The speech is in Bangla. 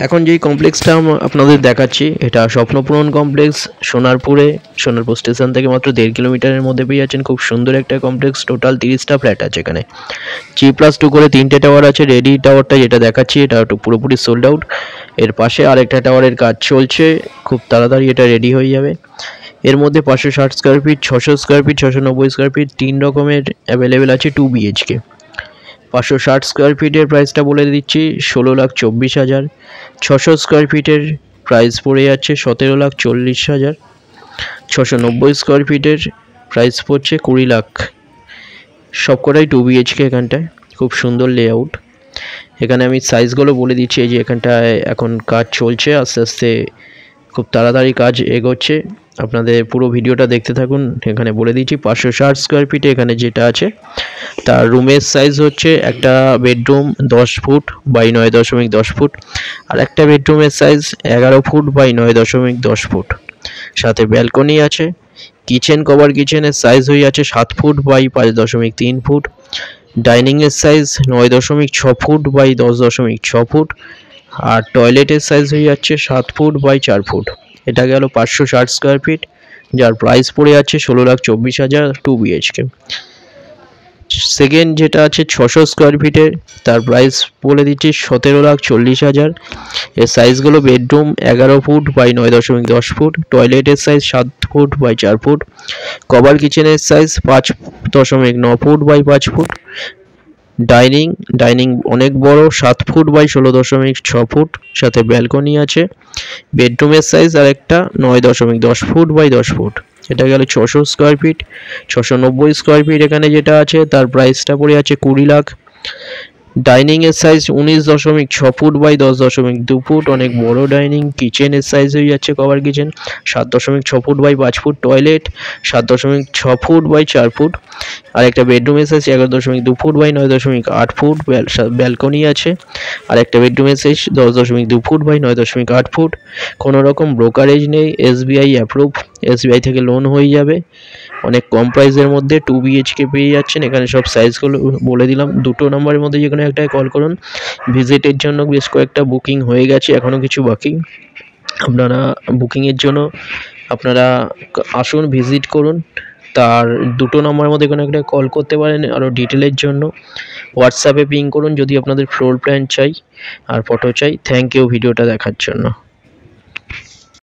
এখন যেই কমপ্লেক্সটা আপনাদের দেখাচ্ছি এটা স্বপ্নপূরণ কমপ্লেক্স সোনারপুর স্টেশন থেকে মাত্র 1.5 কিলোমিটারের মধ্যে পেয়ে যাচ্ছেন। খুব সুন্দর একটা কমপ্লেক্স, টোটাল 30টা ফ্ল্যাট আছে এখানে। G+2 করে 3টে টাওয়ার আছে। রেডি টাওয়ারটা যেটা দেখাচ্ছি এটা পুরোপুরি সোল্ড আউট। এর পাশে আরেকটা টাওয়ারের কাজ চলছে, খুব তাড়াতাড়ি এটা রেডি হয়ে যাবে। এর মধ্যে 560 square feet, 600 square feet, 690 square feet 3 রকমের অ্যাভেলেবেল আছে 2 BHK। 560 স্কোয়ার ফিটের প্রাইসটা বলে দিচ্ছি 16,24,000। 600 স্কোয়ার ফিটের প্রাইস পড়ে যাচ্ছে 17,40,000। 690 স্কোয়ার ফিটের প্রাইস পড়ছে 20 লাখ। সবকটাই 2 BHK এখানটায়, খুব সুন্দর লেআউট। এখানে আমি সাইজগুলো বলে দিচ্ছি। এই যে এখানটায় এখন কাজ চলছে, আস্তে আস্তে খুব তাড়াতাড়ি কাজ এগোচ্ছে। আপনাদের পুরো ভিডিওটা দেখতে থাকুন। এখানে বলে দিচ্ছি 560 স্কোয়ার ফিটে এখানে যেটা আছে তার রুমের সাইজ হচ্ছে একটা বেডরুম 10 ফুট বাই 9.10 ফুট, আর একটা বেডরুমের সাইজ 11 ফুট বাই 9.10 ফুট। সাথে ব্যালকনি আছে। কিচেনের সাইজ হয়ে আছে 7 ফুট বাই 5.3 ফুট। ডাইনিংয়ের সাইজ 9.6 ফুট বাই 10.6 ফুট। আর টয়লেটের সাইজ হয়ে যাচ্ছে 7 ফুট বাই 4 ফুট। এটা গেল 560 স্কোয়ার ফিট, যার প্রাইস পড়ে যাচ্ছে 16,24,000 2 BHK। সেকেন্ড যেটা আছে 600 স্কোয়ার ফিটের, তার প্রাইস বলে দিচ্ছি 17,40,000। এর সাইজগুলো বেডরুম 11 ফুট বাই 9.10 ফুট, টয়লেটের size 7 foot by 4 foot, cover কিচেনের size 5.9 foot by 5 foot. Dining অনেক বড় 7 ফুট বাই 16.6 ফুট, সাথে ব্যালকনি আছে। বেডরুমের সাইজ আর একটা 9.10 ফুট বাই 10 ফুট। এটা গেল 600 স্কোয়ার ফিট। 690 স্কোয়ার ফিট এখানে যেটা আছে তার প্রাইসটা পড়ে আছে 20 লাখ। ডাইনিংয়ের সাইজ 19.6 ফুট বাই 10.2 ফুট, অনেক বড় ডাইনিং। কিচেনের সাইজ হয়ে যাচ্ছে cover kitchen 7.6 foot by 5 foot, toilet 7.6 foot by 4 foot, আর একটা বেডরুমের size 11.2 foot by 9.8 foot. Balcony আছে। আর একটা বেডরুমের সাইজ 10.2 ফুট বাই 9.8 ফুট। কোনো রকম ব্রোকারেজ নেই, SBI অ্যাপ্রুভ, SBI থেকে লোন হয়ে যাবে। অনেক কম প্রাইসের মধ্যে 2 BHK পেয়ে যাচ্ছেন। এখানে সব সাইজগুলো বলে দিলাম। দুটো নম্বরের মধ্যে যে কোনো একটাই কল করুন। ভিজিটের জন্য বেশ কয়েকটা বুকিং হয়ে গেছে, এখনও কিছু বাকি। আপনারা বুকিংয়ের জন্য আপনারা আসুন, ভিজিট করুন। তার দুটো নম্বরের মধ্যে কোনো একটা কল করতে পারেন। আরও ডিটেলের জন্য হোয়াটসঅ্যাপে পিং করুন যদি আপনাদের ফ্লোর প্ল্যান চাই আর ফটো চাই। থ্যাংক ইউ ভিডিওটা দেখার জন্য।